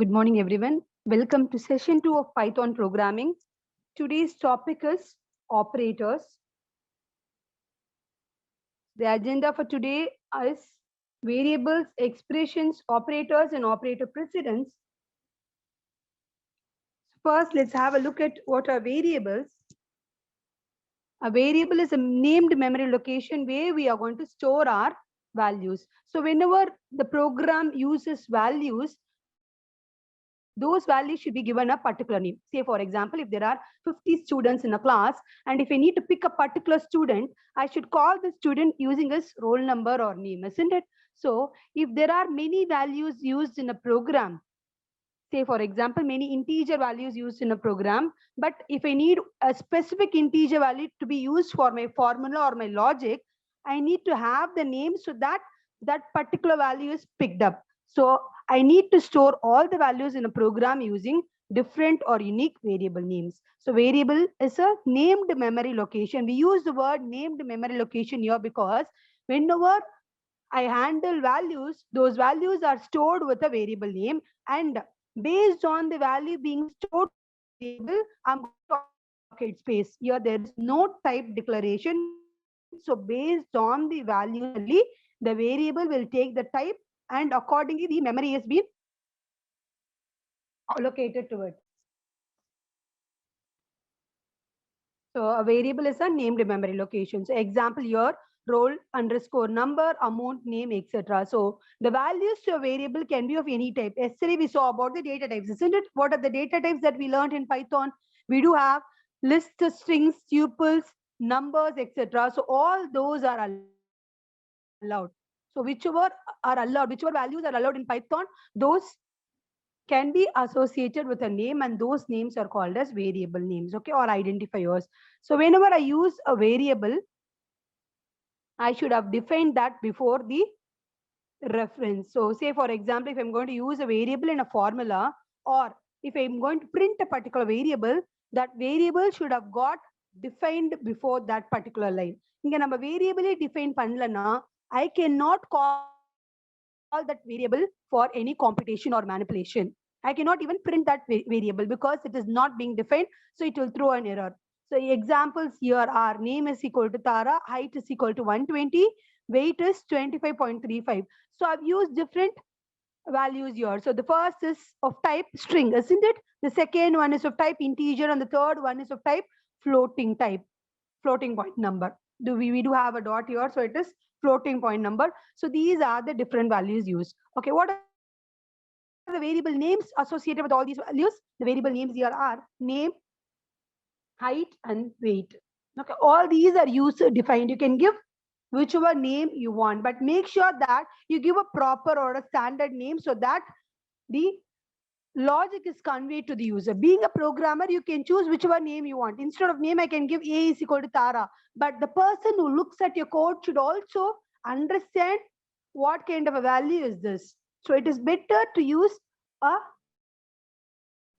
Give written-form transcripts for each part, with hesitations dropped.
Good morning, everyone. Welcome to session 2 of Python programming. Today's topic is operators. The agenda for today is variables, expressions, operators, and operator precedence. First, let's have a look at what are variables. A variable is a named memory location where we are going to store our values. So whenever the program uses values, those values should be given a particular name. Say, for example, if there are 50 students in a class, and if I need to pick a particular student, I should call the student using his roll number or name, isn't it? So if there are many values used in a program, say, for example, many integer values used in a program, but if I need a specific integer value to be used for my formula or my logic, I need to have the name so that that particular value is picked up. So I need to store all the values in a program using different or unique variable names. So variable is a named memory location. We use the word named memory location here because whenever I handle values, those values are stored with a variable name, and based on the value being stored variable, I'm going to allocate space. Here there is no type declaration. So based on the values only, the variable will take the type, and accordingly the memory is being allocated to it. So a variable is a named memory location. So example here, roll underscore number, amount, name, etc. So the values to a variable can be of any type. Yesterday we saw about the data types, isn't it? What are the data types that we learned in Python? We do have lists, strings, tuples, numbers, etc. So all those are allowed. So whichever are allowed, whichever values are allowed in Python, those can be associated with a name, and those names are called as variable names, okay, or identifiers. So whenever I use a variable, I should have defined that before the reference. So say, for example, if I'm going to use a variable in a formula, or if I'm going to print a particular variable, that variable should have got defined before that particular line. இங்க நம்ம வேரியபிளே define பண்ணலனா I cannot call that variable for any computation or manipulation. I cannot even print that variable because it is not being defined, so it will throw an error. So examples here are name is equal to Tara, height is equal to 120, weight is 25.35. So I've used different values here. So the first is of type string, isn't it? The second one is of type integer, and the third one is of type floating type, floating point number. We do have a dot here, so it is floating point number. So these are the different values used. Okay, what are the variable names associated with all these values? The variable names here are name, height, and weight. Okay, all these are user defined. You can give whichever name you want, but make sure that you give a proper or a standard name so that the logic is conveyed to the user. Being a programmer, you can choose whichever name you want. Instead of name, I can give A is equal to Tara, but the person who looks at your code should also understand what kind of a value is this. So it is better to use a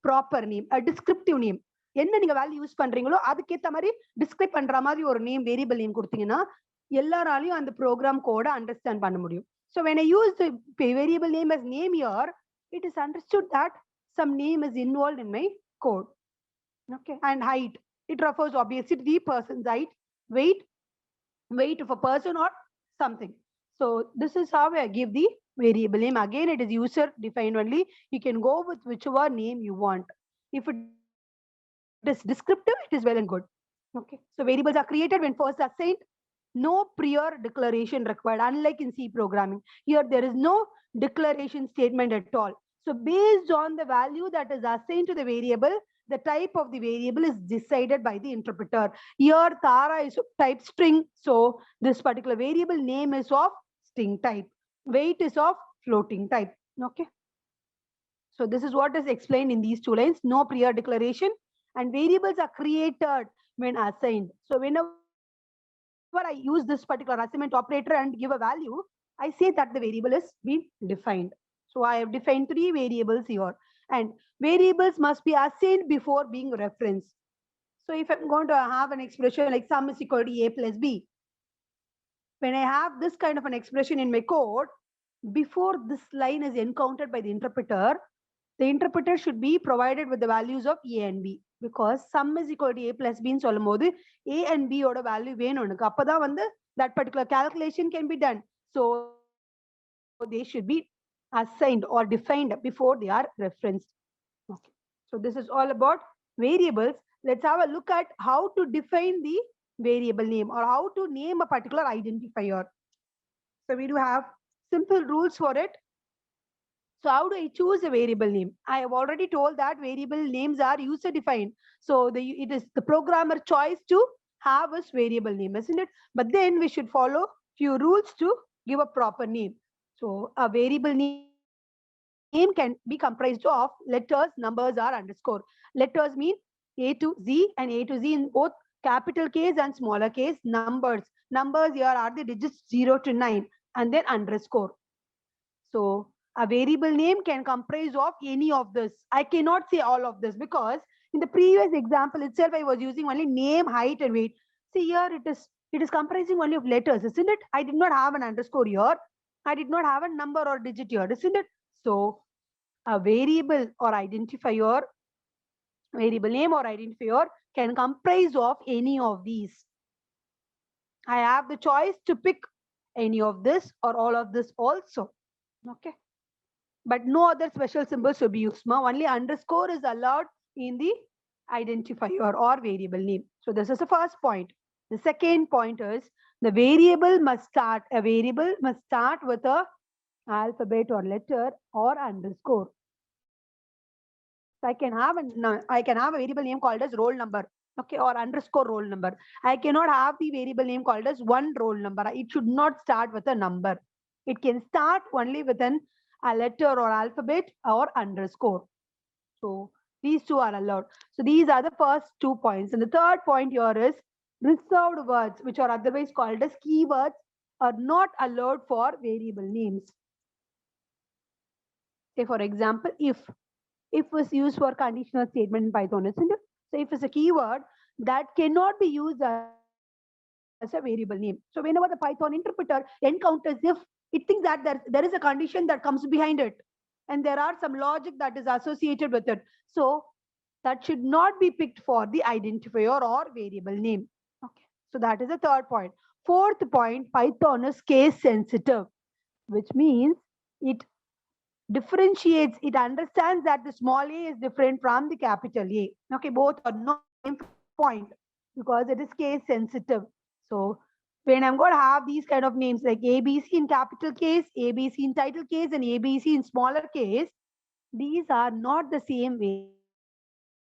proper name, a descriptive name. என்ன நீங்க value use பண்றீங்களோ அதுக்கேத்த மாதிரி describe பண்ற மாதிரி ஒரு name variable name கொடுத்தீங்கன்னா எல்லாராலையும் அந்த ப்ரோக்ராம் கோட அண்டர்ஸ்டாண்ட் பண்ண முடியும். So when I use the variable name as name here, it is understood that some name is involved in my code. Okay, and height, it refers obviously to the person's height, weight of a person or something. So this is how I give the variable name. Again, it is user defined only. You can go with whichever name you want. If it is descriptive, it is well and good. Okay, so variables are created when first assigned. No prior declaration required, unlike in C programming. Here there is no declaration statement at all. So based on the value that is assigned to the variable, the type of the variable is decided by the interpreter. Here Tara is of type string, so this particular variable name is of string type. Weight is of floating type. Okay, so this is what is explained in these two lines. No prior declaration, and variables are created when assigned. So whenever I use this particular assignment operator and give a value, I say that the variable is being defined. So I have defined 3 variables here, and variables must be assigned before being referenced. So if I'm going to have an expression like sum is equal to a plus b, when I have this kind of an expression in my code, before this line is encountered by the interpreter, the interpreter should be provided with the values of A and B, because sum is equal to A plus B ன்னு சொல்லும்போது A and B ஓட value வேணும் எனக்கு. அப்பதான் வந்து that particular calculation can be done. So they should be assigned or defined before they are referenced. Okay. So this is all about variables. Let's have a look at how to define the variable name or how to name a particular identifier. So we do have simple rules for it. So how do I choose a variable name? I have already told that variable names are user defined. So it is the programmer choice to have a variable name, isn't it? But then we should follow few rules to give a proper name. So a variable name can be comprised of letters, numbers, or underscore. Letters mean A to Z, and A to Z in both capital case and smaller case. Numbers here are the digits 0 to 9, and then underscore. So a variable name can comprise of any of this. I cannot say all of this because in the previous example itself, I was using only name, height, and weight. See here, it is comprising only of letters, isn't it? I did not have an underscore here. I did not have a number or digit here, isn't it? So a variable or identifier, variable name or identifier can comprise of any of these. I have the choice to pick any of this or all of this also. Okay. But no other special symbols should be used. Only underscore is allowed in the identifier or variable name. So this is the first point. The second point is a variable must start with a alphabet or letter or underscore. So I can have a variable name called as roll number, okay, or underscore roll number. I cannot have the variable name called as one roll number. It should not start with a number. It can start only with a letter or alphabet or underscore. So these two are allowed. So these are the first 2 points. And the third point here is reserved words, which are otherwise called as keywords, are not allowed for variable names. Say for example, if was used for conditional statement in Python, isn't it? So if it's a keyword, that cannot be used as a variable name. So whenever the Python interpreter encounters, if it thinks that there is a condition that comes behind it, and there are some logic that is associated with it, so that should not be picked for the identifier or variable name. Okay, so that is the third point. Fourth point, Python is case sensitive, which means it differentiates, it understands that the small a is different from the capital A. Okay, both are not same point because it is case sensitive. So when I'm going to have these kind of names like ABC in capital case, ABC in title case, and ABC in smaller case, these are not the same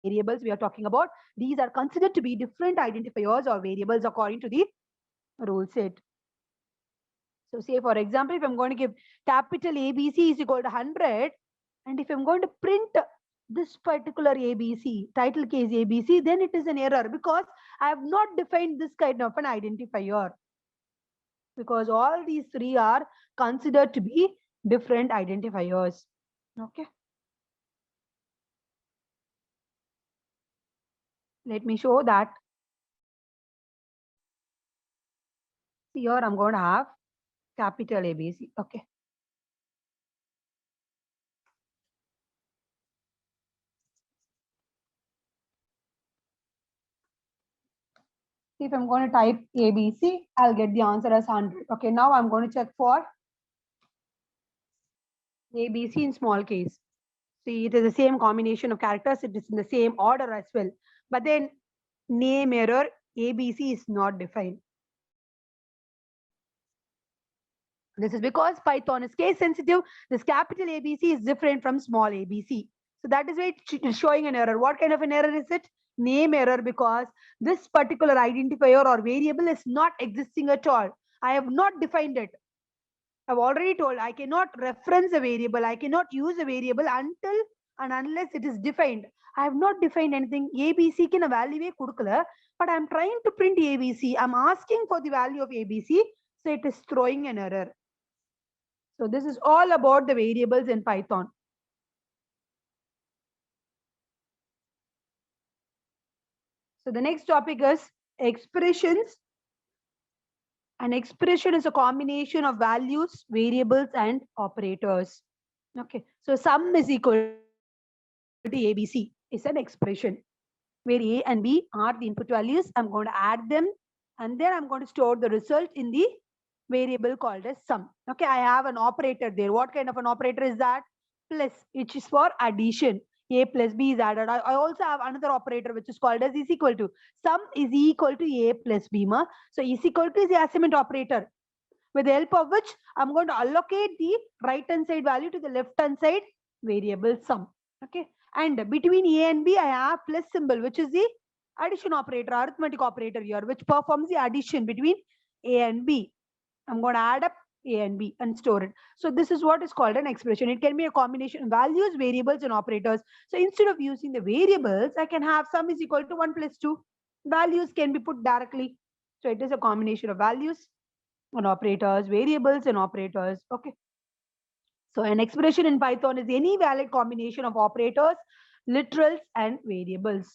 variables we are talking about. These are considered to be different identifiers or variables according to the rule set. So say for example, if I'm going to give capital ABC is equal to 100, and if I'm going to print this particular ABC, title case ABC, then it is an error because I have not defined this kind of an identifier. Because all these three are considered to be different identifiers. Okay. Let me show that. Here I'm going to have capital ABC. Okay. If I'm going to type ABC, I'll get the answer as 100. Okay, now I'm going to check for ABC in small case. See, it is the same combination of characters. It is in the same order as well. But then name error, ABC is not defined. This is because Python is case sensitive. This capital ABC is different from small ABC. So that is why it is showing an error. What kind of an error is it? Name error, because this particular identifier or variable is not existing at all. I have not defined it. I've already told I cannot reference a variable. I cannot use a variable until and unless it is defined. I have not defined anything. ABC can a value kudukala, but I'm trying to print ABC. I'm asking for the value of ABC, so it is throwing an error. So this is all about the variables in Python. So the next topic is expressions. An expression is a combination of values, variables, and operators. Okay, so sum is equal to ABC is an expression where A and B are the input values. I'm going to add them and then I'm going to store the result in the variable called as sum. Okay, I have an operator there. What kind of an operator is that? Plus, which is for addition. A plus B is added. I also have another operator which is called as is equal to. Sum is equal to A plus B. So is equal to is the assignment operator, with the help of which I'm going to allocate the right hand side value to the left hand side variable sum. Okay, and between A and B I have plus symbol, which is the addition operator, arithmetic operator here, which performs the addition between A and B. I'm going to add up A and B and store it. So this is what is called an expression. It can be a combination of values, variables, and operators. So instead of using the variables, I can have sum is equal to 1 plus 2. Values can be put directly. So it is a combination of values and operators, variables and operators. Okay. So an expression in Python is any valid combination of operators, literals, and variables.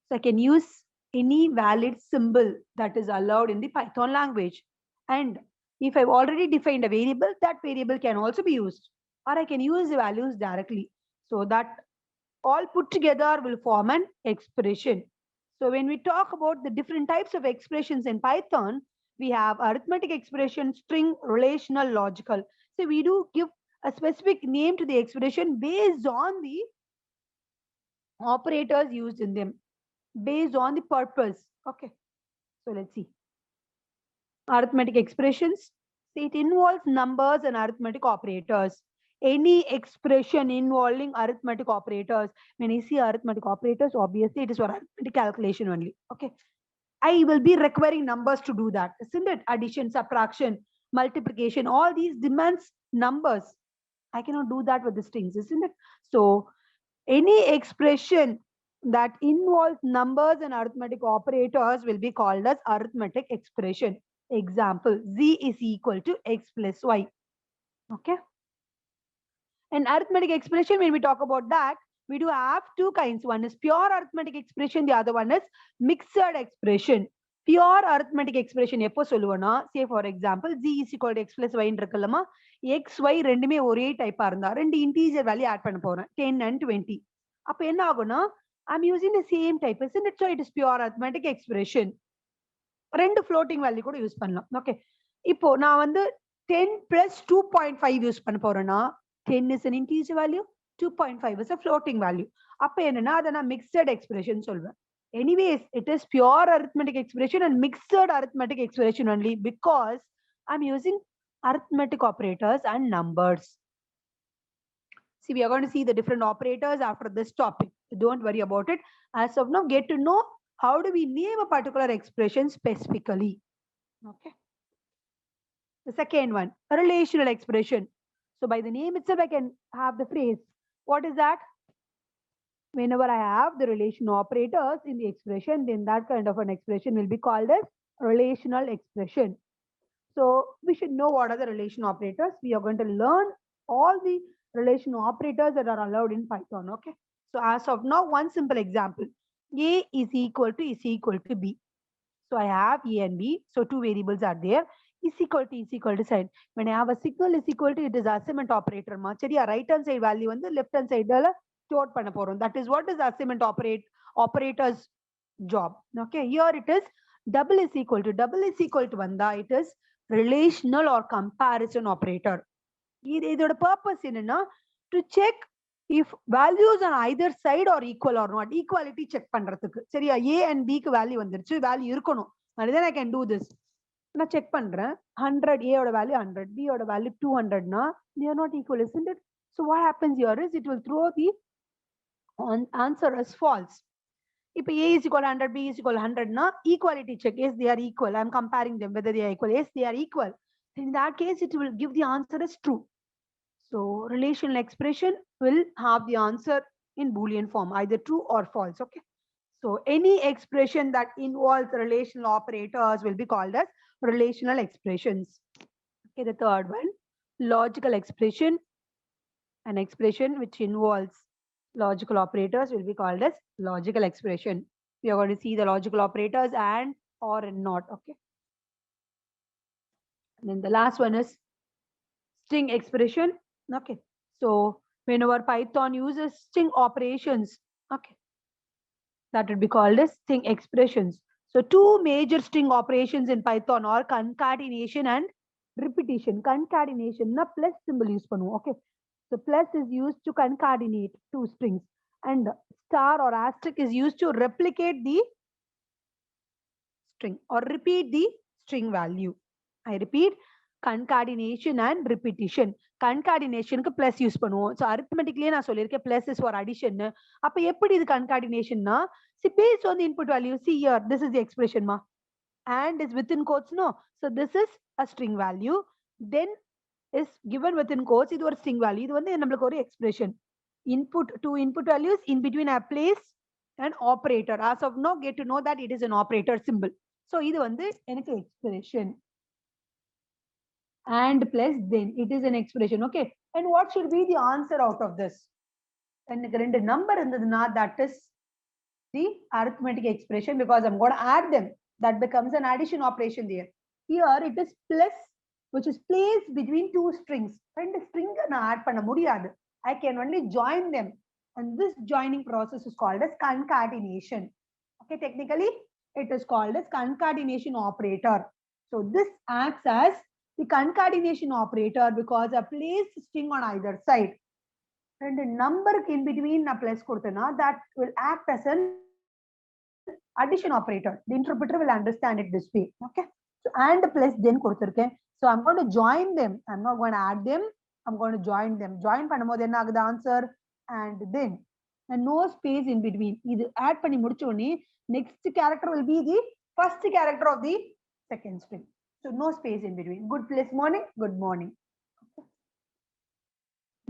So I can use any valid symbol that is allowed in the Python language. And if I've already defined a variable, that variable can also be used. Or I can use the values directly. So that all put together will form an expression. So when we talk about the different types of expressions in Python, we have arithmetic expression, string, relational, logical. So we do give a specific name to the expression based on the operators used in them, based on the purpose. Okay, so let's see. Arithmetic expressions. See, it involves numbers and arithmetic operators. Any expression involving arithmetic operators. When I see arithmetic operators, obviously it is for arithmetic calculation only. Okay. I will be requiring numbers to do that, isn't it? Addition, subtraction, multiplication, all these demands numbers. I cannot do that with the strings, isn't it? So any expression that involves numbers and arithmetic operators will be called as arithmetic expression. Example, z is equal to x plus y. Okay. And arithmetic expression, when we talk about that, we do have two kinds. One is pure arithmetic expression, the other one is mixed expression. Pure arithmetic expression எப்போ சொல்லுவோம்னா, say for example, z is equal to x plus y இருக்குல்லமா, x, y ரெண்டுமே ஒரே டைப்பா இருந்தா, ரெண்டு integer value add பண்ண போறேன், 10 and 20. அப்ப என்ன ஆகும்னா, I'm using the same type, isn't it? So it is pure arithmetic expression. ரெண்டு floating value கூட யூஸ் பண்ணலாம். ஓகே, இப்போ நான் வந்து 10 plus 2.5 யூஸ் பண்ண போறேன்னா, 10 is an integer value, 2.5 is a floating value. அப்ப என்னன்னா, அதை நான் mixed expression சொல்வேன். Anyways, it is pure arithmetic expression and mixed arithmetic expression only because I'm using arithmetic operators and numbers. See, we are going to see the different operators after this topic. Don't worry about it. As of now, get to know how do we name a particular expression specifically. Okay. The second one, a relational expression. So by the name itself, I can have the phrase. What is that? Whenever I have the relational operators in the expression, then that kind of an expression will be called as relational expression. So we should know what are the relational operators. We are going to learn all the relational operators that are allowed in Python. Okay. So as of now, one simple example. A is equal to B. So I have A and B. So two variables are there. Is equal to sign. When I have a signal is equal to, it is assignment operator. Right hand side value and the left hand side store பண்ண போறோம். That is what is assignment operator's job. Okay, here it is double is equal to வந்தா it is relational or comparison operator. இதோட purpose என்னன்னா, to check if values on either side are equal or not. Equality check பண்றதுக்கு. சரியா, A and B க்கு value வந்துருச்சு, value இருக்கணும். And then I can do this. நான் check பண்றேன், 100 A ஓட value 100, B ஓட value 200 னா they are not equal, isn't it? So what happens here is it will throw the answer as false. If A is equal to 100, B is equal to 100 na, equality check, yes they are equal, I'm comparing them whether they are equal. Yes they are equal. In that case it will give the answer as true. So relational expression will have the answer in Boolean form, either true or false. Okay, so any expression that involves relational operators will be called as relational expressions. Okay, the third one, logical expression. An expression which involves logical operators will be called as logical expression. We are going to see the logical operators and, or, and not. Okay. And then the last one is string expression. Okay. So Whenever Python uses string operations, okay, that would be called as string expressions. So two major string operations in Python are concatenation and repetition. Concatenation na plus symbol use பண்ணுவோம். Okay. So plus is used to concatenate two strings and star or asterisk is used to replicate the string or repeat the string value. I repeat, concatenation and repetition. Concatenation க்கு plus use பண்ணுவோம். So arithmetically நான் சொல்லியிருக்கேன் plus is for addition. அப்ப எப்படி இது concatenation னா, see based on the input value, see here, this is the expression ma. And is within quotes, no. So this is a string value. Then is given within quotes, இது ஒரு string value. இது வந்து நம்மளுக்கு ஒரு expression. Input, two input values, in between I place an operator. As of now, get to know that it is an operator symbol. So இது வந்து எனக்கு expression. And plus then it is an expression. Okay. And what should be the answer out of this? எனக்கு ரெண்டு number இருந்ததுன்னா, that is the arithmetic expression because I'm going to add them. That becomes an addition operation there. Here it is plus, which is placed between two strings. ரெண்டு string நான் add பண்ண முடியாது. I can only join them. And this joining process is called as concatenation. Okay, technically it is called as concatenation operator. So this acts as the concatenation operator because I place string on either side. And the number in between na plus கொடுத்தனா, that will act as an addition operator. The interpreter will understand it this way. Okay. So and plus then கொடுத்திருக்கேன். So I'm going to join them. I'm not going to add them. I'm going to join them. Join பண்ணும்போது என்ன ஆகுது answer and then. And no space in between. இது add பண்ணி முடிச்ச உடனே next character will be the first character of the second string. So no space in between. Good plus morning, good morning.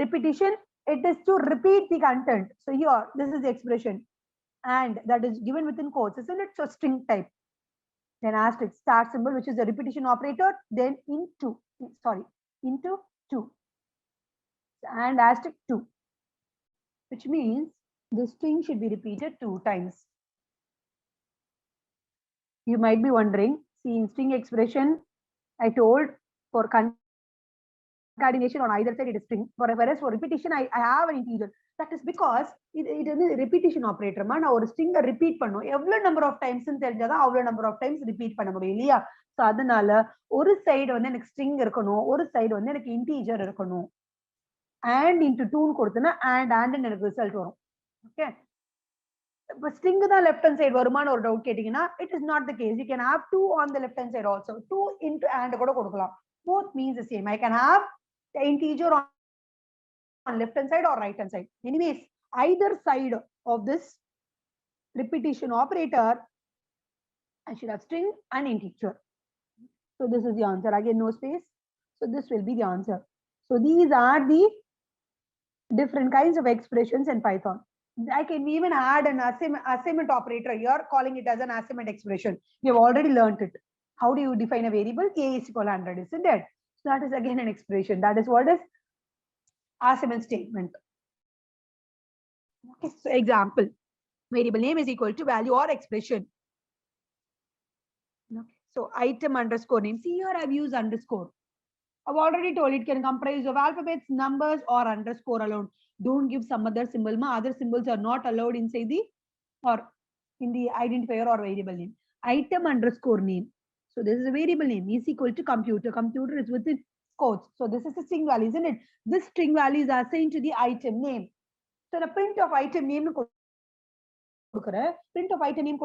Repetition, it is to repeat the content. So here, this is the expression. And that is given within quotes, isn't it? So string type. Then asterisk star symbol, which is the repetition operator. Then into 2. And asterisk 2. Which means the string should be repeated 2 times. You might be wondering, see in string expression, I told for concatenation on either side it is string. Whereas for repetition, I have an integer. That is because it is a repetition operator. Man, our string repeat pannu. Every number of times in தெரிஞ்சதா அவ்வளவு number of times repeat பண்ண முடியும் இல்லையா? So அதனால ஒரு side வந்து எனக்கு string இருக்கணும், ஒரு சைடு வந்து எனக்கு integer இருக்கணும். And into 2 கொடுத்தனா and எனக்கு result வரும். Okay. But string தான் left hand side வருமான்னு ஒரு doubt கேட்டீங்கன்னா, it is not the case. You can have 2 on the left hand side also. 2 into and கூட கொடுக்கலாம். Both means the same. I can have the integer on left hand side or right hand side. Anyways, either side of this repetition operator, I should have string and integer. So this is the answer. Again, no space. So this will be the answer. So these are the different kinds of expressions in Python. I can even add an assignment operator here, calling it as an assignment expression. We have already learned it. How do you define a variable? A is equal to 100, isn't it? So that is again an expression. That is what is assignment statement. Okay, so example, variable name is equal to value or expression. Okay, so item underscore name. See here I've used underscore. I've already told it can comprise of alphabets, numbers, or underscore alone. Don't give some other symbol. Other symbols are not allowed inside the or in the identifier or variable name. Item underscore name. So this is a variable name is equal to computer. Computer is within quotes. So this is a string value, isn't it? This string value is assigned to the item name. So the print of item name, print of item name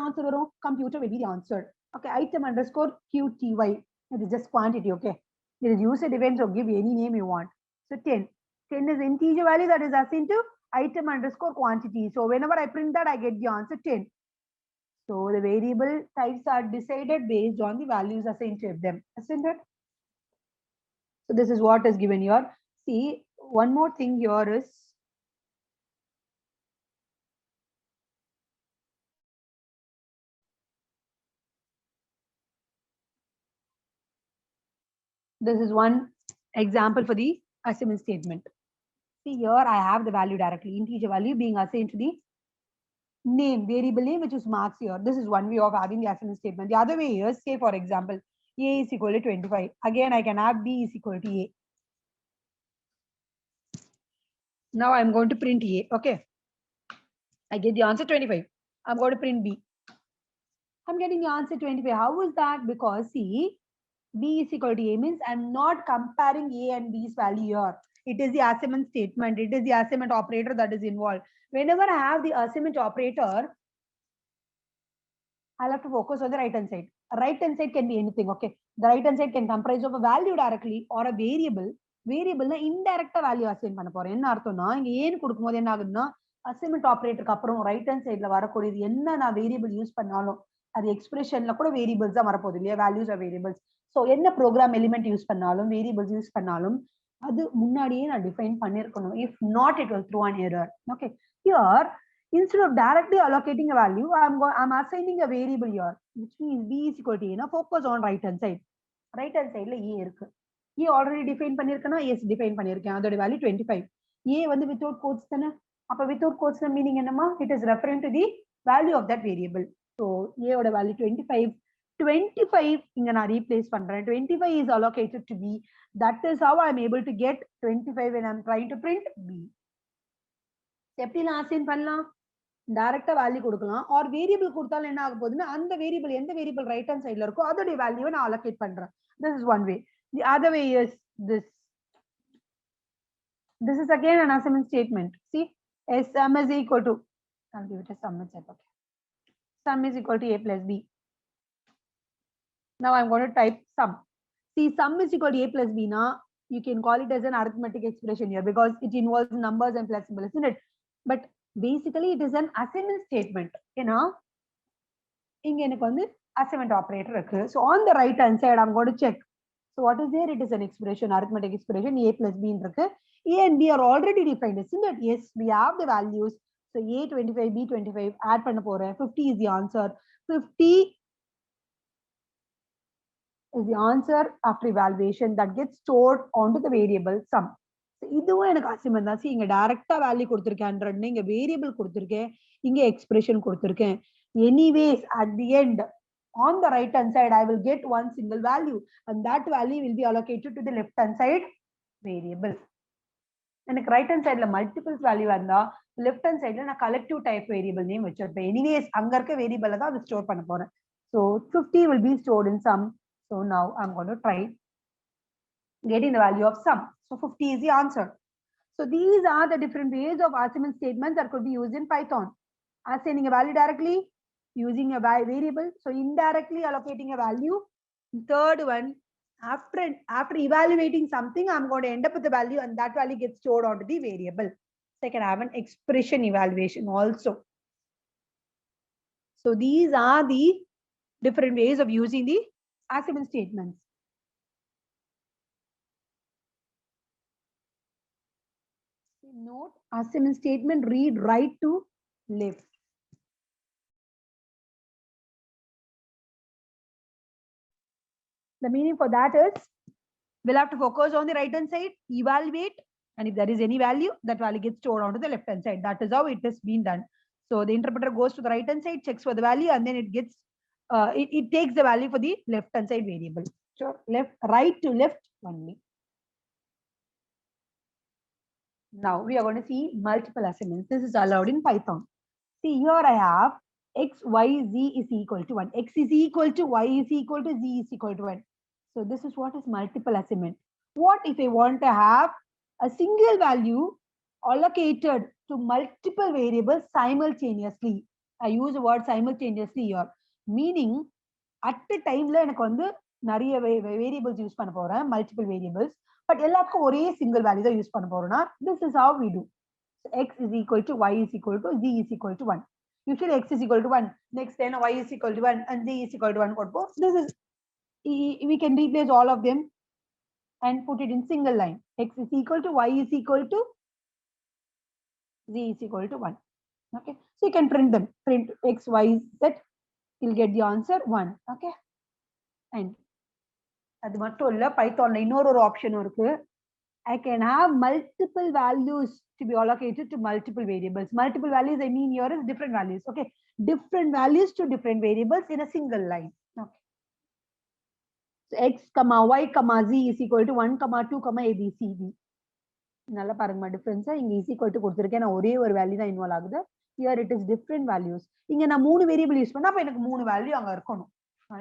answer computer will be the answer. Okay, item underscore QTY. It is just quantity. Okay, it is user defined, so give any name you want. So 10. 10 is integer value that is assigned to item underscore quantity. So whenever I print that, I get the answer 10. So the variable types are decided based on the values assigned to them, isn't it? So this is what is given here. See, one more thing here is this is one example for the assignment statement. See here, I have the value directly, integer value being assigned to the name, variable name, which is marks here. This is one way of having the assignment statement. The other way is, say for example, A is equal to 25. Again, I can have B is equal to A. Now I'm going to print A. Okay. I get the answer 25. I'm going to print B. I'm getting the answer 25. How is that? Because see, B is equal to A means I'm not comparing A and B's value here. It is the assignment statement. It is the assignment operator that is involved. Whenever I have the assignment operator, I'll have to focus on the right hand side. Right hand side can be anything. Okay. The right hand side can comprise of a value directly or a variable. Variable indirect value assign பண்ண போறேன். என்ன அர்த்தம்னா இங்க ஏன் கொடுக்கும்போது என்ன ஆகுதுன்னா assignment ஆபரேட்டருக்கு அப்புறம் ரைட் ஹேண்ட் சைடுல வரக்கூடியது என்ன நான் வேரியபிள் யூஸ் பண்ணாலும் அது எக்ஸ்பிரஷன்ல கூட வேரியபிள்ஸ் தான் வரப்போகுது இல்லையா வேல்யூஸ் ஆஃப் வேரியபிள்ஸ் ஸோ என்ன ப்ரோக்ராம் எலிமெண்ட் யூஸ் பண்ணாலும் வேரியபிள்ஸ் யூஸ் பண்ணாலும் அது முன்னாடியே நான் டிஃபைன் பண்ணிருக்கணும் if not it will through an error okay here instead of directly allocating a value, I'm assigning a variable here, which means B is equal to A. Now focus on right hand side. Right hand side la A irukku. A already define பண்ணிருக்கேனா yes define பண்ணிருக்கேன் அதோட value 25. A வந்து without quotes தானே அப்ப without quotes னா meaning என்னமா it is referring to the value of that variable. So A ஓட value 25. 25 இங்க நான் replace பண்றேன் 25 is allocated to B. That is how I'm able to get 25 when I'm trying to print B. எப்படிலாம் assign பண்ணலாம் டைரக்டா value கொடுக்கலாம் R variable கொடுத்தாலும் என்ன ஆக போகுதுன்னா அந்த வேரியபிள் எந்த வேரியபிள் ரைட் ஹேண்ட் சைடுல இருக்கோ அதோட வேல்யூவை நான் அலோகேட் பண்றேன் this is one way the other way is this is again an assignment statement see sum is equal to I'll give it a sum itself okay sum is equal to a plus b now I'm going to type sum see sum is equal to a plus b na you can call it as an arithmetic expression here because it involves numbers and plus symbol isn't it but basically it is an assignment statement ஏன்னா இங்க எனக்கு வந்து assignment operator இருக்கு so on the right hand side I'm going to check so what is there it is an expression arithmetic expression a plus b இருக்கு a and b are already defined isn't it yes we have the values so a 25 b 25 add பண்ண போறேன் 50 is the answer 50 is the answer after evaluation that gets stored onto the variable sum இதுவும் எனக்கு assignment தான் இங்க டைரக்டா value கொடுத்திருக்கேன் 100 இங்க variable கொடுத்திருக்கேன் இங்க எக்ஸ்பிரஷன் கொடுத்திருக்கேன் anyways at the end on the right hand side I will get one single value and that value will be allocated to the left hand side variable எனக்கு right hand சைடுல multiples value வந்தா left hand சைடுல நான் collective type variable name வச்சிருப்பேன் anyways அங்க இருக்க வேரியபிள தான் அது ஸ்டோர் பண்ண போறேன் so 50 will be stored in sum so now I'm going to try getting the value of sum. So 50 is the answer. So these are the different ways of assignment statements that could be used in Python. Assigning a value directly, using a variable. So indirectly allocating a value. Third one, after evaluating something, I'm going to end up with the value and that value gets stored onto the variable. Second, I have an expression evaluation also. So these are the different ways of using the assignment statements. Note assignment statement read right to left. The meaning for that is we'll have to focus on the right hand side, evaluate, and if there is any value, that value gets stored onto the left hand side. That is how it has been done. So the interpreter goes to the right hand side, checks for the value, and then it gets it takes the value for the left hand side variable. So right to left only. Now we are going to see multiple assignments. This is allowed in Python. See here I have x, y, z is equal to 1. X is equal to y is equal to z is equal to 1. So this is what is multiple assignment. What if I want to have a single value allocated to multiple variables simultaneously? I use the word simultaneously here. Meaning at the time la எனக்கு வந்து நிறைய variables use பண்ண போறேன் multiple variables but எல்லாத்துக்கும் ஒரே single value தான் use பண்ண போறோம்னா this is how we do so, x is equal to y is equal to z is equal to 1 usually x is equal to 1 next then y is equal to 1 and z is equal to 1 கொடுப்போம் this is we can replace all of them and put it in single line x is equal to y is equal to z is equal to 1 okay so you can print them print x y z you'll get the answer 1 okay and அது மட்டும் இல்ல பைத்தான்ல இன்னொரு option இருக்கு I can have multiple values to be allocated to multiple variables. Multiple values I mean here is different values. Okay, different values to different variables in a single line. Okay. So x comma y comma z is equal to 1 comma 2 comma a b c d. நல்லா பாருங்கம்மா difference. இங்க is equal to கொடுத்திருக்கேன். நான் ஒரே ஒரு value தான் involve ஆகுது. Here it is different values. இங்க நான் 3 வேரியபிள் யூஸ் பண்ணா அப்ப எனக்கு 3 வேல்யூ அங்க இருக்கணும்.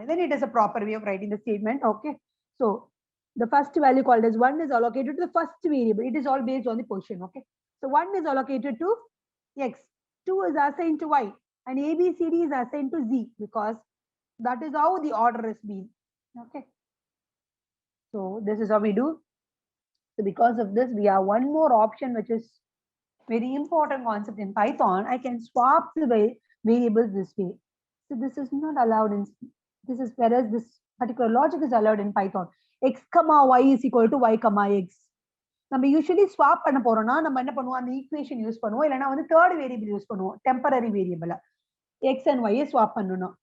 Then it is a proper way of writing the statement. Okay. So the first value called as 1 is allocated to the first variable. It is all based on the position. Okay. So 1 is allocated to x, 2 is assigned to y, and ABCD is assigned to z because that is how the order is being. Okay. So this is how we do. So because of this, we have one more option, which is very important concept in Python. I can swap the variables this way. So this is not allowed in this is whereas this particular logic is allowed in Python. X comma y is equal to y comma x. நம்ம usually swap பண்ண போறோம்னா நம்ம என்ன பண்ணுவோம், அந்த equation use பண்ணுவோம், இல்லைன்னா வந்து தேர்ட் வேரியபிள் யூஸ் பண்ணுவோம், temporary variable X and Y swap பண்ணணும்.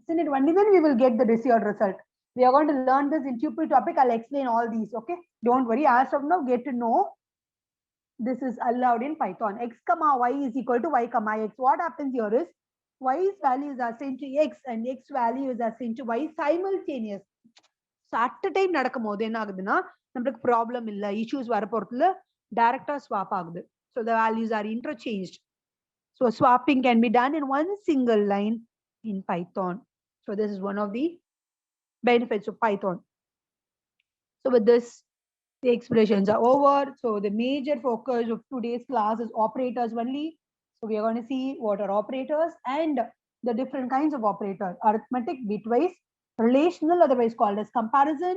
Isn't it? Only then we will get the desired result. We are going to learn this in tuple topic. I'll explain all these. Okay, don't worry. As of now, get to know this is allowed in Python. X comma y is equal to y comma x. What happens here is y's value is assigned to x and x value is assigned to y simultaneous. So at the time நடக்கும்போது என்ன ஆகுதுன்னா நமக்கு problem இல்ல, issues வர போறதுல டைரக்டா swap ஆகுது. So the values are interchanged. So swapping can be done in one single line in Python. So this is one of the benefits of Python. So with this, the expressions are over. So the major focus of today's class is operators only. So we are going to see what are operators and the different kinds of operators: arithmetic, bitwise, relational, otherwise called as comparison,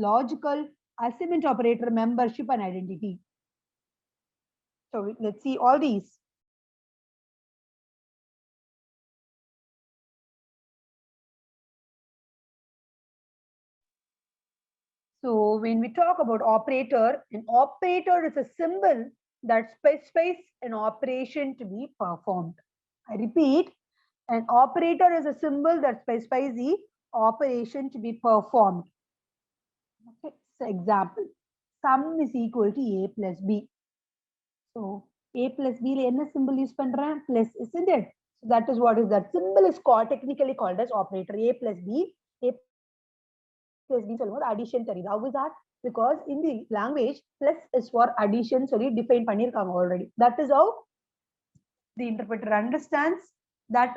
logical, assignment operator, membership, and identity. So let's see all these. So when we talk about operator, an operator is a symbol that specifies an operation to be performed. I repeat, an operator is a symbol that specifies the operation to be performed. Okay, so example, sum is equal to a plus b. So a plus b la enna symbol use pandren? Plus, isn't it? So that is what is that symbol is called, technically called as operator. A plus b, a plus b சொல்லும்போது addition தெரியுது. How is that? Because in the language, plus is for addition சொல்லி define பண்ணிருக்காங்க already. That is how the interpreter understands that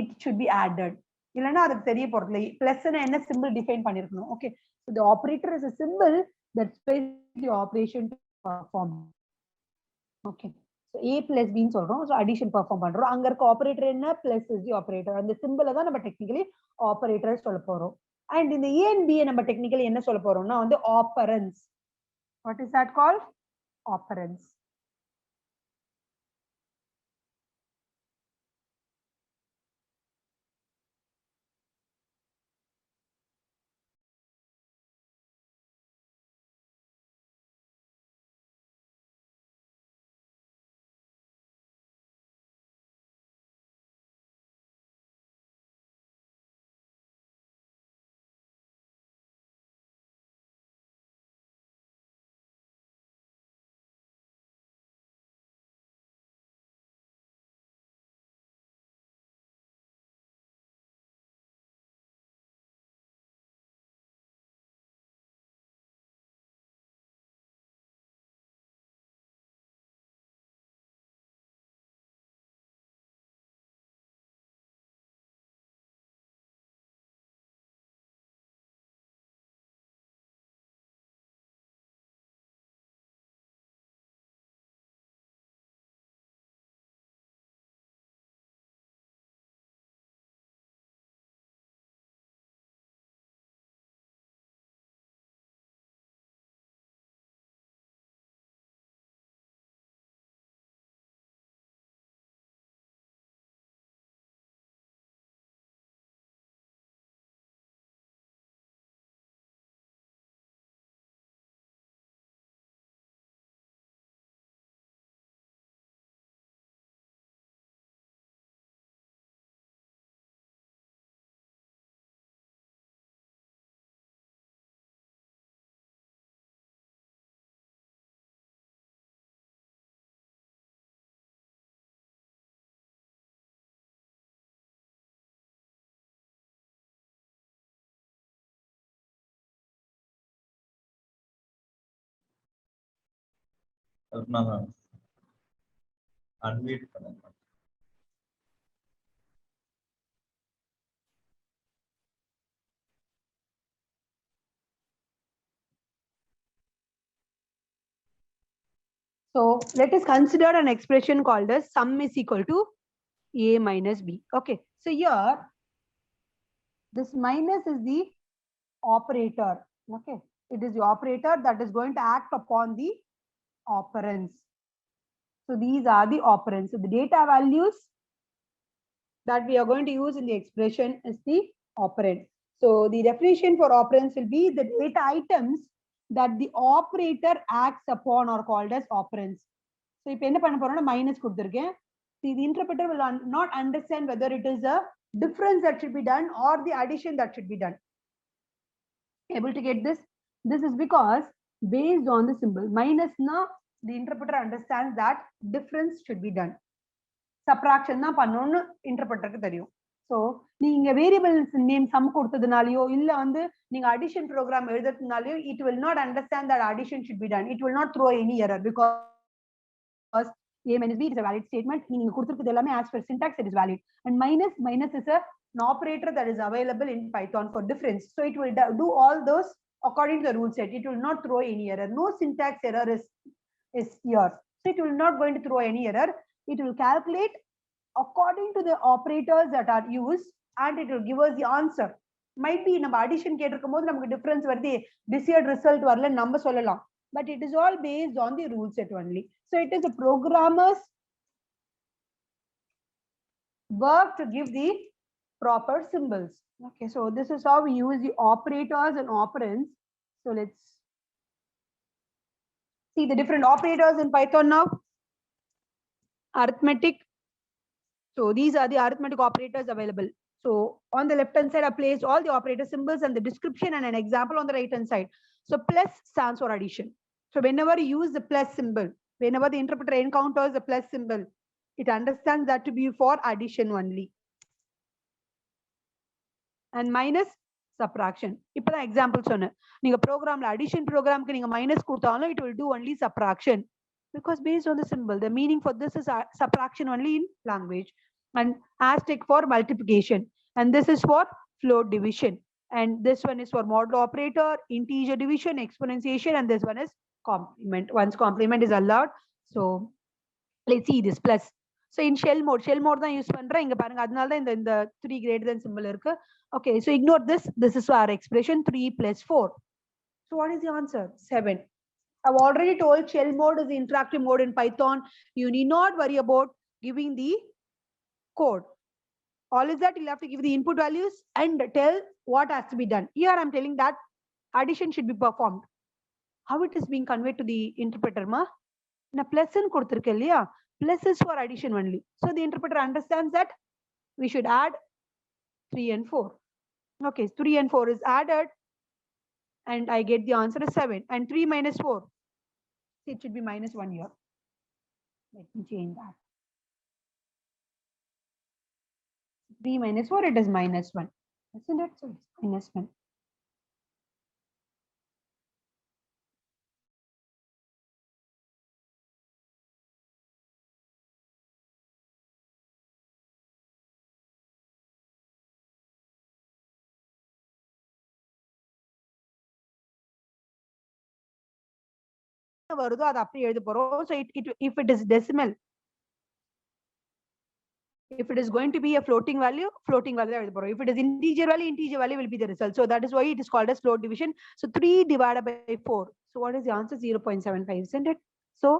it should be added. இல்லைன்னா அதுக்கு தெரிய போறது இல்லை. Plus என்ன சிம்பிள் டிஃபைன் பண்ணிருக்கணும். Okay, the operator is a symbol that specifies the operation to perform. Okay, so a plus b ன்னு சொல்றோம். So addition perform பண்றோம். அங்க இருக்க ஆபரேட்டர் என்ன? Plus is the operator. அந்த சிம்பிளை தான் நம்ம டெக்னிக்கலி ஆபரேட்டர் சொல்ல போறோம். And இந்த a and b நம்ம டெக்னிக்கலி என்ன சொல்ல போறோம்னா வந்து appearance. What is that called? Operance. unmute பண்ணுங்க. So let us consider an expression called as sum is equal to a minus b. Okay, so here this minus is the operator. Okay, it is the operator that is going to act upon the operands. So these are the operands. So the data values that we are going to use in the expression is the operand. So the definition for operands will be the data items that the operator acts upon are called as operands. So if என்ன பண்ண போறோம்னா minus கொடுத்திருக்கேன். See, the interpreter will not understand whether it is a difference that should be done or the addition that should be done. Able to get this? This is because based on the symbol minus na, the interpreter understands that difference should be done. Subtraction தான் பண்ணனும்னு இன்டர்பிரட்டருக்கு தெரியும். So நீங்க variables name some கொடுத்ததுனாலயோ இல்ல வந்து நீங்க addition program எழுதுறதுனாலயோ it will not understand that addition should be done. It will not throw any error because a minus b is a valid statement. நீங்க கொடுத்திருக்கிறது எல்லாமே as per syntax it is valid. And minus is an operator that is available in Python for difference. So it will do all those according to the rule set. It will not throw any error. No syntax error is here. So it will not going to throw any error. It will calculate according to the operators that are used and it will give us the answer. Might be நம்ம addition கேட்டிருக்கும்போது நமக்கு difference வருது, desired result வரல நம்ம சொல்லலாம். But it is all based on the rule set only. So it is a programmer's work to give the proper symbols. Okay, so this is how we use the operators and operands. So let's see the different operators in Python now. Arithmetic. So these are the arithmetic operators available. So on the left hand side, I placed all the operator symbols and the description and an example on the right hand side. So plus stands for addition. So whenever you use the plus symbol, whenever the interpreter encounters the plus symbol, it understands that to be for addition only. And minus subtraction. இப்போ example சொன்னேன். நீங்க programல addition programக்கு நீங்க minus கொடுத்தாலும் it will do only subtraction. Because based on the symbol, the meaning for this is subtraction only in language. And asterisk for multiplication. And this is for float division. And this one is for modulo operator, integer division, exponentiation, and this one is complement. Once complement is allowed. So let's see this plus. So in shell mode தான் use பண்றேன். இங்க பாருங்க, அதனால தான் இந்த 3 greater than symbol இருக்கு. Okay, so ignore this. This is our expression 3 plus 4. So what is the answer? 7. I've already told shell mode is the interactive mode in Python. You need not worry about giving the code. All is that you'll have to give the input values and tell what has to be done. Here I'm telling that addition should be performed. How it is being conveyed to the interpreter ma? Na plus in கொடுத்திருக்கேன் இல்லையா? Plus is for addition only. So the interpreter understands that we should add 3 and 4. Okay, 3 and 4 is added and I get the answer is 7. And 3 minus 4. It should be minus 1 here. Let me change that. 3 minus 4, it is minus 1. Isn't it? So it's minus 1. வருதோ அது அப்படியே எழுத போறோம். So if it is decimal, if it is going to be a floating value தான் எழுத போறோம். If it is integer value will be the result. So that is why it is called as float division. So 3 divided by 4. So what is the answer? 0.75, isn't it? So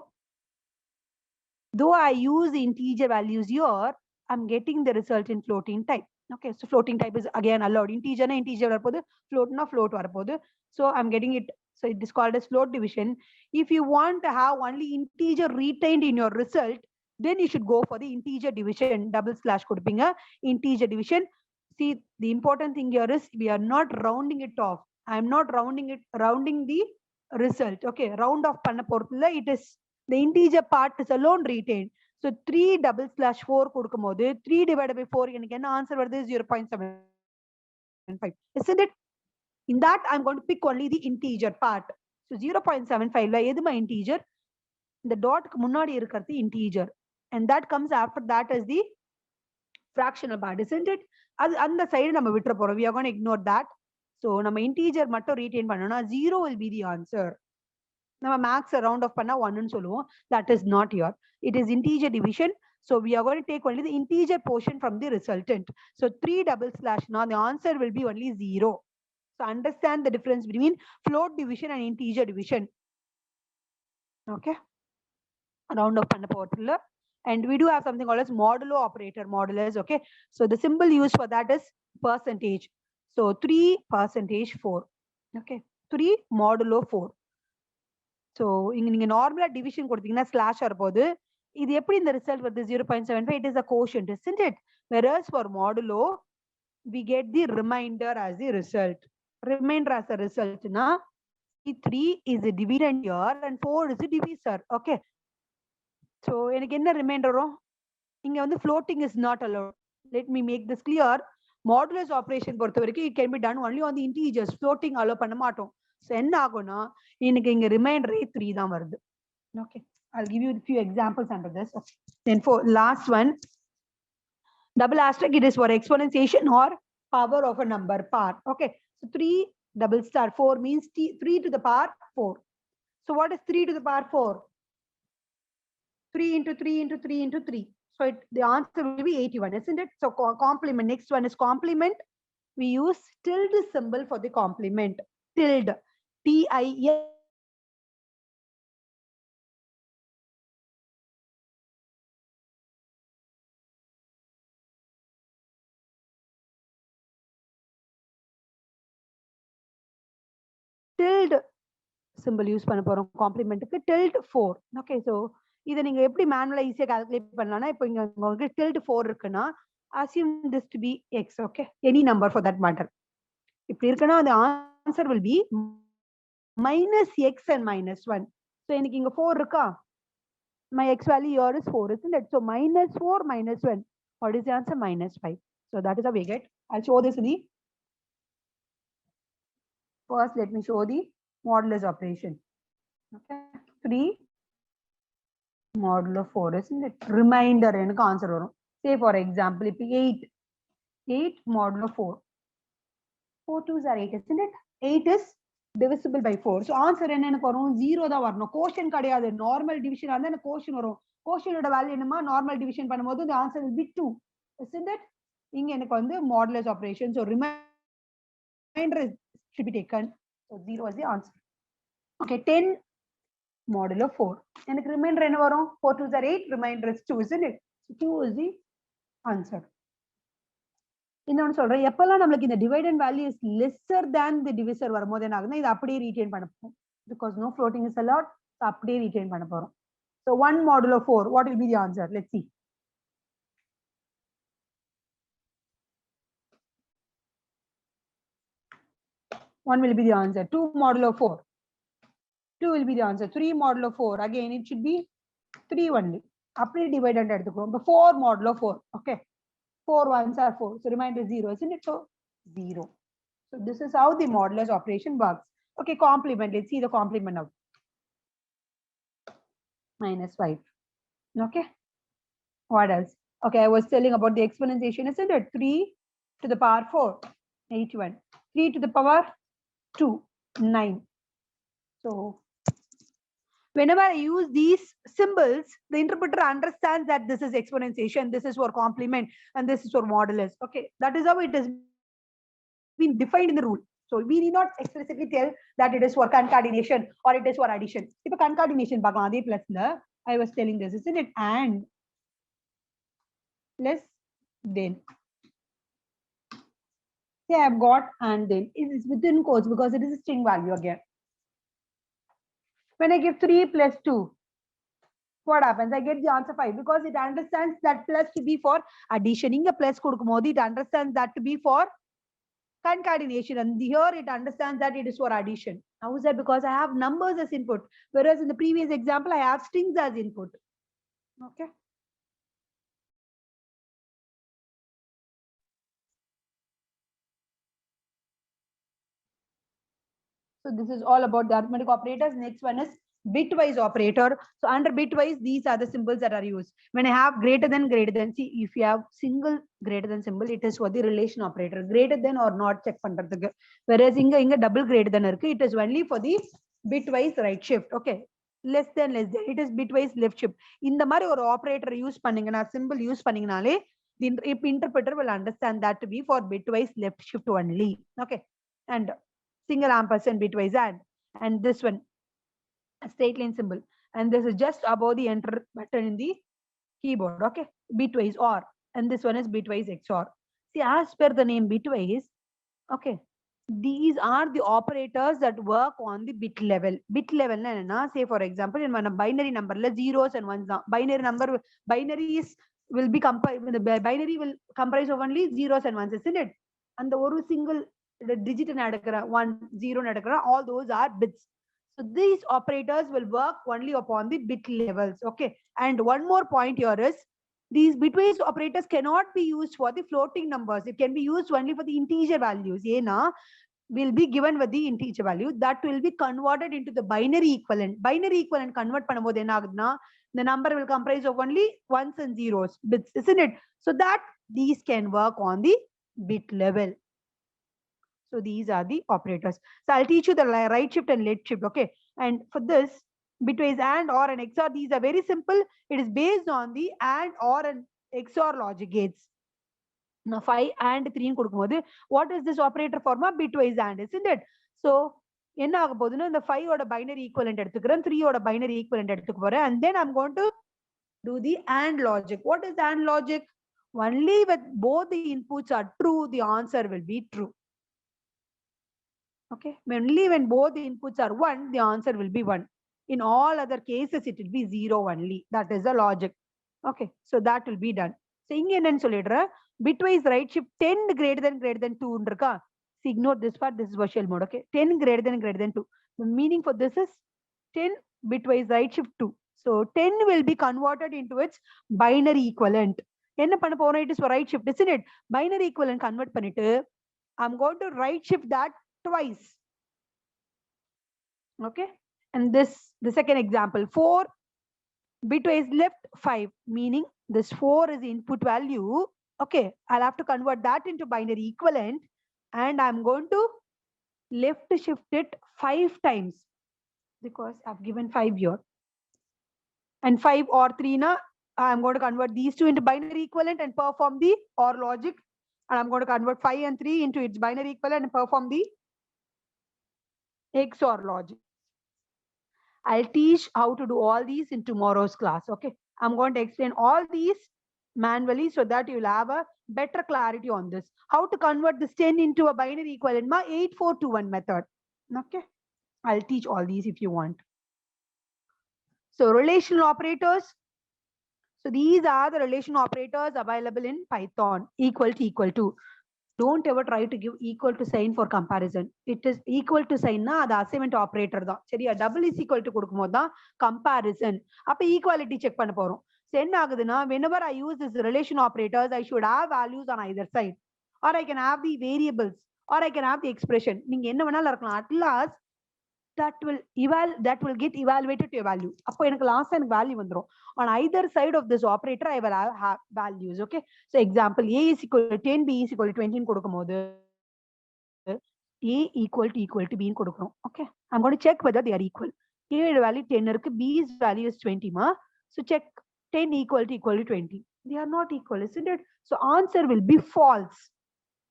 though I use the integer values here, I'm getting the result in floating type. Okay, so floating type is again allowed. Integer na integer varapodhu, float na float varapodhu. So I'm getting it. So it is called as float division. If you want to have only integer retained in your result, then you should go for the integer division. Double slash கொடுப்பீங்க. Integer division. See, the important thing here is we are not rounding it off. I am not rounding the result. Okay, round off பண்ண போறதுல it is the integer part is alone retained. So 3 double slash 4 கொடுக்கும்போது 3 divided by 4 எனக்கு என்ன answer வருது? 0.75. Isn't it? In that I'm going to pick only the integer part. So 0.75 எதுமா integer? இந்த டாட்க்கு முன்னாடி இருக்கிறது integer and that comes after that as the fractional part, isn't it? அது அந்த சைடு நம்ம விட்டுற போறோம். We are going to ignore that. So நம்ம integer மட்டும் retain பண்ணனும்னா 0 will be the answer. நம்ம max round off பண்ணா 1 ன்னு சொல்லுவோம். That is not here. It is integer division. So we are going to take only the integer portion from the resultant. So 3 double slash now the answer will be only 0. So understand the difference between float division and integer division. Okay. Round off பண்ண போறதுல. And we do have something called as modulo operator, modulus. Okay. So the symbol used for that is percentage. So 3%4. Okay. 3 modulo 4. So இங்க நீங்க நார்மலா division கொடுத்தீங்கன்னா slash வரப்போகுது. இது எப்படி இந்த ரிசல்ட் வருது 0.75? It is a quotient, isn't it? Whereas for modulo we get the remainder as the result. Remainder as a result na 3 is a dividend here and 4 is a divisor. Okay. So எனக்கு என்ன reminder வரும்? இங்க வந்து floating is not allowed. Let me make this clear. Modulus operation பொறுத்த வரைக்கும் it can be done only on the integers. Floating allow பண்ண மாட்டோம். So என்ன ஆகும்னா எனக்கு இங்க ரிமைண்டரே 3 தான் வருது. Okay. I'll give you a few examples under this. Okay. Then for last one, double asterisk, it is for exponentiation or power of a number part. Okay. So 3 double star 4 means 3 to the power 4. So what is 3 to the power 4? 3 into 3 into 3 into 3. So the answer will be 81, isn't it? So complement. Next one is complement. We use tilde symbol for the complement. Tilde. T-I-L. Tilde symbol use பண்ண போறோம் complementக்கு tilde 4. Okay. So இதை நீங்க எப்படி மேனுவலா ஈஸியா calculate பண்ணலாம்னா இப்போ இங்க உங்களுக்கு tilde 4 இருக்குன்னா assume this to be x. Okay. Any number for that matter. இப்படி இருக்குன்னா the answer will be minus x and minus 1. So எனக்கு இங்க 4 இருக்கா? My x value here is 4, isn't it? So minus 4 minus 1. What is the answer? Minus 5. So that is how we get. I'll show this in the first. Let me show the modulus operation. Okay. 3 modulo 4, isn't it? Remainder எனக்கு answer வரும். Say for example, if 8 modulo 4. 4 2s are 8, isn't it? 8 is divisible by 4. So answer என்ன எனக்கு வரும்? 0 தான் வரணும். Quotient கிடையாது. Normal division ஆ இருந்தா எனக்கு quotient வரும். Quotient ஓட வேல்யூ என்னமா? Normal division பண்ணும்போது the answer will be 2. Isn't it? இங்க எனக்கு வந்து modulus operation. So remainder should be taken. So 0 is the answer. Okay, 10 modulo 4. எனக்கு remainder என்ன வரும்? 4 2s are 8. Remainder is 2, isn't it? So 2 is the answer. இன்னொன்னு சொல்றேன், எப்பெல்லாம் நம்மளுக்கு இந்த dividend value is lesser than the divisor வரும்போது என்ன ஆகுதுன்னா இது அப்படியே retain பண்ண போறோம். Because no floating is allowed, so அப்படியே retain பண்ண போறோம். So 1 modulo 4, what will be the answer? Let's see. One will be the answer. 2 modulo 4. 2 will be the answer. 3 modulo 4. Again, it should be 3 only. அப்படியே dividend எடுத்துக்கிறோம். But 4 modulo 4. Okay. 4 ones are 4. So remainder 0, isn't it? So 0. So this is how the modulus operation works. Okay, complement. Let's see the complement now. Minus 5. Okay. What else? Okay, I was telling about the exponentiation, isn't it? 3 to the power 4, 81. 3 to the power 2, 9. So whenever I use these symbols, the interpreter understands that this is exponentiation, this is for complement, and this is for modulus. Okay, that is how it has been defined in the rule. So we need not explicitly tell that it is for concatenation or it is for addition. If a concatenation, I was telling this, isn't it? And less than. See, I have got and then. It is within quotes because it is a string value again. When I give 3 plus 2, what happens? I get the answer 5 because it understands that plus to be for addition. Inga plus kudukumodi, it understands that to be for concatenation, and here it understands that it is for addition. How is that? Because I have numbers as input, whereas in the previous example I have strings as input. Okay. So this is all about the arithmetic operators. Next one is bitwise operator. So under bitwise, these are the symbols that are used. When I have greater than, see, if you have single greater than symbol, it is for the relation operator. Greater than or not check பண்றதுக்கு. Whereas inga double greater than இருக்கு, it is only for the bitwise right shift. Okay. Less than, it is bitwise left shift. இந்த மாதிரி ஒரு operator use பண்ணீங்கன்னா, symbol use பண்ணீங்கனாலே, the interpreter will understand that to be for bitwise left shift only. Okay. And single ampersand bitwise and this one, a straight line symbol, and this is just above the enter button in the keyboard. Okay, bitwise OR, and this one is bitwise XOR. See, as per the name bitwise, okay, these are the operators that work on the bit level. Bit level na, say for example, in one binary number, zeros and ones. Binary number, binaries will be the binary will comprise of only zeros and ones, isn't it? And the one single digit nadakara, 1 0 nadakara, all those are bits. So these operators will work only upon the bit levels. Okay. And one more point here is, these bitwise operators cannot be used for the floating numbers. It can be used only for the integer values. Yena will be given with the integer value that will be converted into the binary equivalent. Binary equivalent convert பண்ணும்போது என்ன ஆகுதுன்னா, the number will comprise of only ones and zeros, bits, isn't it? So that these can work on the bit level. So these are the operators. So I'll teach you the right shift and left shift. Okay. And for this, bitwise AND, OR, and XOR, these are very simple. It is based on the AND, OR, and XOR logic gates. Now 5 and 3 in கொடுக்கும்போது, what is this operator form? Bitwise AND, isn't it? So என்ன ஆக போகுதுன்னா, இந்த 5 ஓட binary equivalent எடுத்துக்கிறேன், 3 ஓட binary equivalent எடுத்துக்க போறேன், and then I'm going to do the AND logic. What is AND logic? Only with both the inputs are true, the answer will be true. Okay, only when both the inputs are 1, the answer will be 1. In all other cases, it will be 0 only. That is the logic. Okay, so that will be done. So inge enna sollidra, bitwise right shift 10 greater than 2 irukka. So ignore this part, this is virtual mode. Okay, 10 greater than 2. The meaning for this is 10 bitwise right shift 2. So 10 will be converted into its binary equivalent. Enna panna pora, it is for right shift, isn't it? Binary equivalent convert pannittu, I'm going to right shift that twice. Okay, and this, the second example, 4 bitwise left 5, meaning this 4 is the input value. Okay, I'll have to convert that into binary equivalent, and I'm going to left shift it 5 times because I've given 5 here, and 5 or 3 na, I'm going to convert these two into binary equivalent and perform the OR logic, and I'm going to convert 5 and 3 into its binary equivalent and perform the XOR logic. I'll teach how to do all these in tomorrow's class. Okay, I'm going to explain all these manually so that you'll have a better clarity on this. How to convert this 10 into a binary equivalent, 8421 method. Okay, I'll teach all these if you want. So relational operators. So these are the relational operators available in Python. Equal to. Don't ever try to give equal to sign for comparison. It is equal to sign na, the assignment operator da. சரியா, double is equal to கொடுக்கும்போது தான் comparison. அப்ப equality check பண்ண போறோம். So என்ன ஆகுதுன்னா, whenever I use this relation operators, I should have values on either side, or I can have the variables, or I can have the expression. நீங்க என்ன வேணாலும் இருக்கலாம். At last that will get evaluated to a value. அப்போ எனக்கு last எனக்கு value வந்துரும். On either side of this operator, I will have values. Okay, so example, a is equal to 10, b is equal to 20 கொடுக்கும்போது a equal to b கொடுக்கிறோம். Okay, I'm going to check whether they are equal. A value 10 இருக்கு, b's value is 20 ma. So check 10 equal to 20. They are not equal, isn't it? So answer will be false.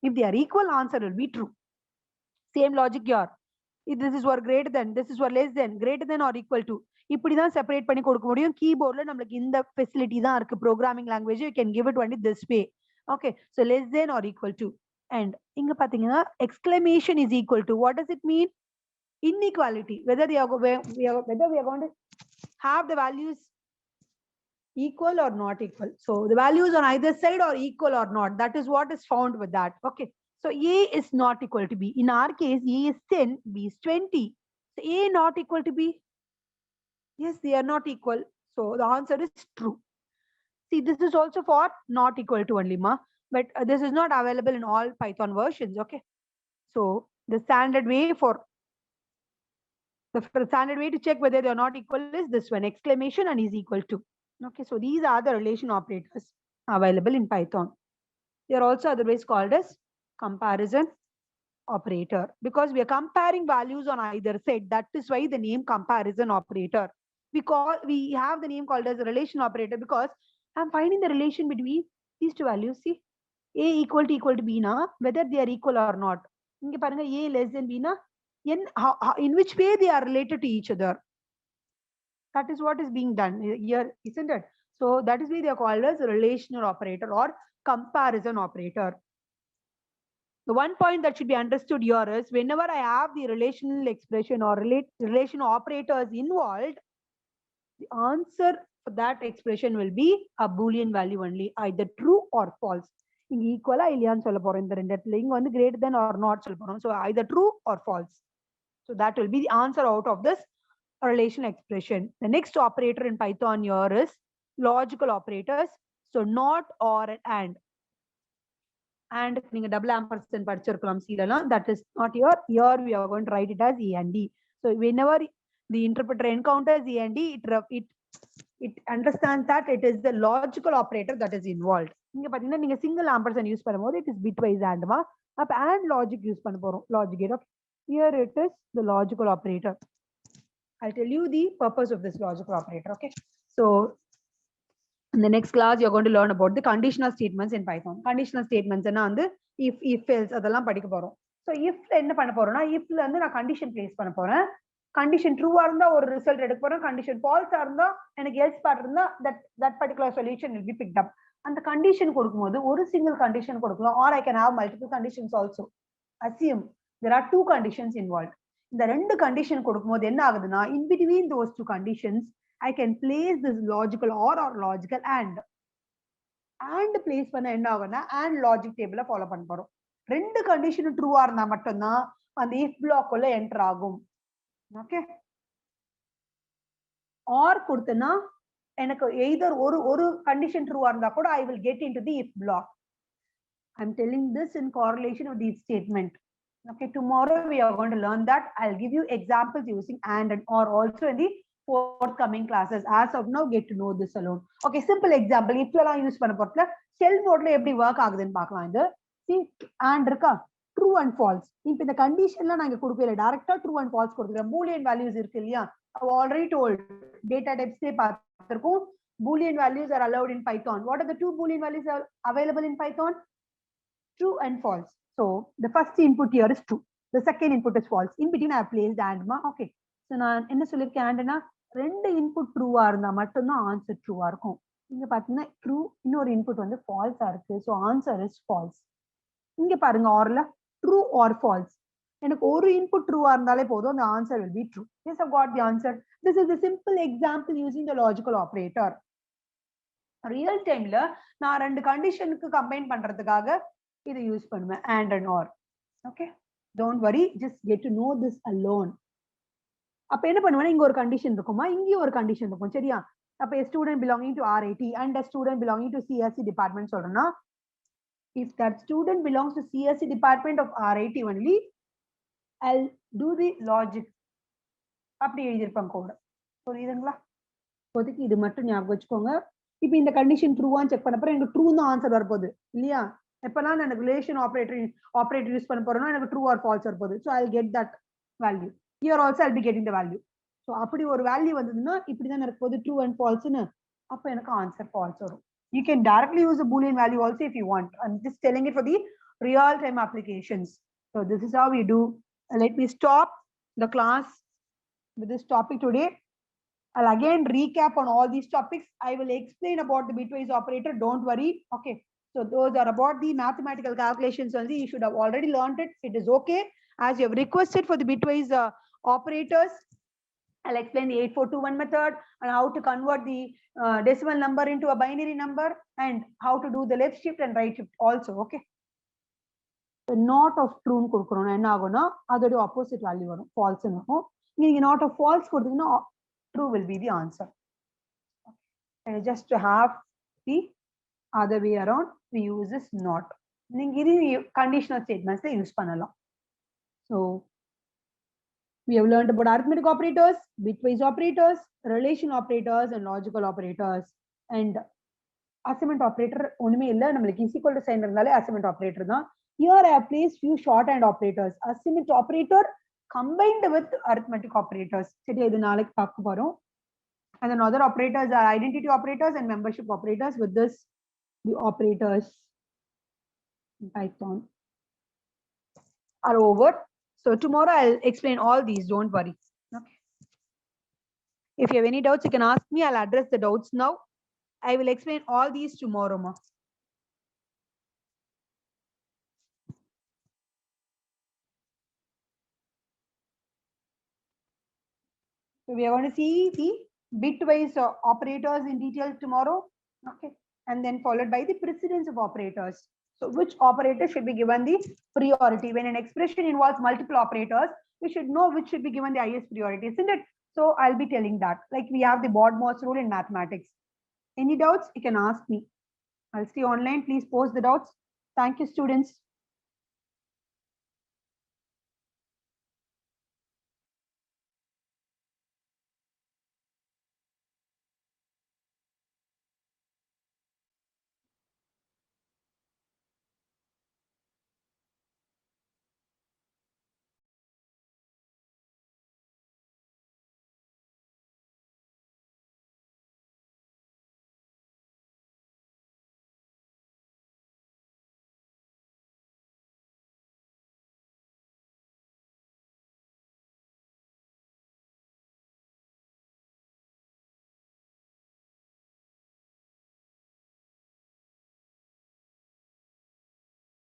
If they are equal, answer will be true. Same logic here. If this is for greater than, this is for less than, greater than or equal to, இப்படிதான் separate பண்ணி கொடுக்க முடியும். கீபோர்ட்ல நம்மளுக்கு இந்த facility தான் இருக்கு. Programming language you can give it only this way. Okay, so less than or equal to, and இங்க பாத்தீங்கன்னா exclamation is equal to, what does it mean? Inequality, whether we are going to have the values equal or not equal. So the values on either side are equal or not, that is what is found with that. Okay, so a is not equal to b. In our case, a is 10, b is 20. So a not equal to b? Yes, they are not equal. So the answer is true. See, this is also for not equal to only, ma, but this is not available in all Python versions. Okay, so the standard way for The standard way to check whether they are not equal is this one, exclamation and is equal to. Okay, so these are the relation operators available in Python. They are also otherwise called as comparison operator, because we are comparing values on either set. That is why the name comparison operator. We have the name called as a relation operator because I'm finding the relation between these two values. See, a equal to b na, whether they are equal or not. இங்க பாருங்க, a less than b na, in which way they are related to each other. That is what is being done here, isn't it? So that is why they are called as a relational operator or comparison operator. The one point that should be understood here is whenever I have the relational expression or relation operators involved, the answer for that expression will be a Boolean value only, either true or false. இங்க ஈக்குவலா இல்லையான்னு சொல்ல போறோம் இந்த ரெண்டு இடத்துல. இங்க வந்து greater than or not சொல்ல போறோம். So either true or false. So that will be the answer out of this relational expression. The next operator in Python here is logical operators. So not or and. And நீங்க double ampersand படிச்சிருக்கலாம் சீலலாம். That is not here. Here we are going to write it as E and D. So whenever the interpreter encounters E and D, it understands that it is the logical operator that is involved. இங்க பாத்தீங்கன்னா நீங்க single ampersand use பண்ணும்போது it is bitwise and மா. அப்ப and logic use பண்ண போறோம். Logic gate. Okay. Here it is the logical operator. I'll tell you the purpose of this logical operator. Okay. So in the next class, you're going to learn about the conditional statements in Python. Conditional statements and the if else அதெல்லாம் படிக்க போறோம். So if என்ன பண்ண போறோம்னா ifல வந்து நான் condition place பண்ண போறேன். Condition true ஆ இருந்தா ஒரு result எடுக்க போறேன். Condition false ஆ இருந்தா எனக்கு else part இருந்தா that particular solution will be picked up. அந்த condition கொடுக்கும்போது ஒரு single condition கொடுக்கலாம், or I can have multiple conditions also. Assume there are two conditions involved. இந்த ரெண்டு condition கொடுக்கும்போது என்ன ஆகுதுன்னா in between those two conditions I can place this logical or logical and place பண்ண என்ன ஆகும்னா and logic table ஃபாலோ பண்ண போறோம். ரெண்டு கண்டிஷன் ட்ரூவா இருந்தா மட்டும்தான் அந்த if block உள்ள என்டர் ஆகும். ஓகே, or கொடுத்தனா எனக்கு either ஒரு கண்டிஷன் ட்ரூவா இருந்தா கூட I will get into the if block. I'm telling this in correlation with this statement. Okay, tomorrow we are going to learn that. I'll give you examples using and or also in the forthcoming classes. As of now, get to know this alone. Okay, simple example. If la use பண்ண போறதுல shell mode ல எப்படி work ஆகுதுன்னு பார்க்கலாம். இது see and இருக்கா, true and false. இப்போ இந்த கண்டிஷன்ல நான் இங்க கொடுக்கல, டைரக்டா true and false கொடுக்கிறேன். boolean values இருக்கு இல்லையா, I've already told data types பார்த்திருக்கோம். boolean values are allowed in Python. What are the two boolean values are available in Python? True and false. So the first input here is true, the second input is false. In between I have placed and ma. Okay, so நான் என்ன சொல்லிருக்கேன், andனா ரெண்டு input ட்ரூவா இருந்தா மட்டும்தான் answer ட்ரூவா இருக்கும். இங்க பாத்தீங்கன்னா true, இன்னொரு இன்புட் வந்து ஃபால்ஸா இருக்கு. So answer is false. இங்க பாருங்க ஆர்ல ட்ரூ ஆர் ஃபால்ஸ். எனக்கு ஒரு இன்புட் ட்ரூவா இருந்தாலே போதும், the answer will be true. Yes, I've got the answer. This is a simple example using the logical operator. Real டைம்ல நான் ரெண்டு கண்டிஷனுக்கு கம்பைன் பண்றதுக்காக இதை யூஸ் பண்ணுவேன் and or. Okay, don't worry, just get to know this alone. அப்ப என்ன பண்ணுவேன்னா இங்க ஒரு கண்டிஷன் இருக்குமா, இங்கேயும் ஒரு கண்டிஷன் இருக்கும் சரியா. அப்ப a student belonging to RIT and a student belonging to CSE department சொல்றேன்னா, if that student belongs to CSE department of RIT only, I'll do the logic. அப்படி எழுதியிருப்பாங்க கூட, புரியுதுங்களா? இப்போதைக்கு இது மட்டும் ஞாபகம் வச்சுக்கோங்க. இப்போ இந்த கண்டிஷன் ட்ரூவான்னு செக் பண்ண போறேன், எனக்கு ட்ரூ தான் ஆன்சர் வரப்போகுது இல்லையா. எப்பெல்லாம் நான் எனக்கு ரிலேஷன் ஆப்ரேட்டர் யூஸ் பண்ண போறேன்னா எனக்கு ட்ரூ ஆர் ஃபால்ஸ் வரப்போகுது. So I'll get that value. Here also I'll be getting the value. So அப்படி ஒரு வேல்யூ வந்ததுன்னா இப்படிதான் இருக்க போகுது true and falseன்னு. அப்ப எனக்கு ஆன்சர் ஃபால்ஸ் வரும். You can directly use a boolean value also if you want. I'm just telling it for the real time applications. So this is how we do. Let me stop the class with this topic today. I'll again recap on all these topics. I will explain about the bitwise operator. Don't worry. Okay. So those are about the mathematical calculations only. You should have already learned it. It is okay. As you have requested for the bitwise operators, I'll explain the 8421 method and how to convert the decimal number into a binary number and how to do the left shift and right shift also. Okay. The not of true கொடுக்கறோம் என்ன ஆகும்னா அதோட opposite value வரும், false இருக்கும். நீங்க not of false கொடுத்தீங்கன்னா true will be the answer. And just to have the other way around, we use this not. நீங்க இது conditional statements ல யூஸ் பண்ணலாம். So We have learned about arithmetic operators, bitwise operators, relation operators, and logical operators. And assignment operator ஒண்ணுமே இல்ல நம்மளுக்கு is equal to sign இருந்தாலே assignment operator தான். Here I have placed few shorthand operators. Assignment operator combined with arithmetic operators. சரி இது நாளைக்கு பார்க்க போறோம். And then other operators are identity operators and membership operators. With this, the operators in Python are over. So tomorrow I'll explain all these. Don't worry. Okay. If you have any doubts, you can ask me. I'll address the doubts now. I will explain all these tomorrow, ma. So we are going to see the bitwise operators in detail tomorrow. Okay. And then followed by the precedence of operators. So which operator should be given the priority? When an expression involves multiple operators, we should know which should be given the highest priority, isn't it? So I'll be telling that. Like we have the BOD-MOS rule in mathematics. Any doubts, you can ask me. I'll stay online. Please post the doubts. Thank you, students.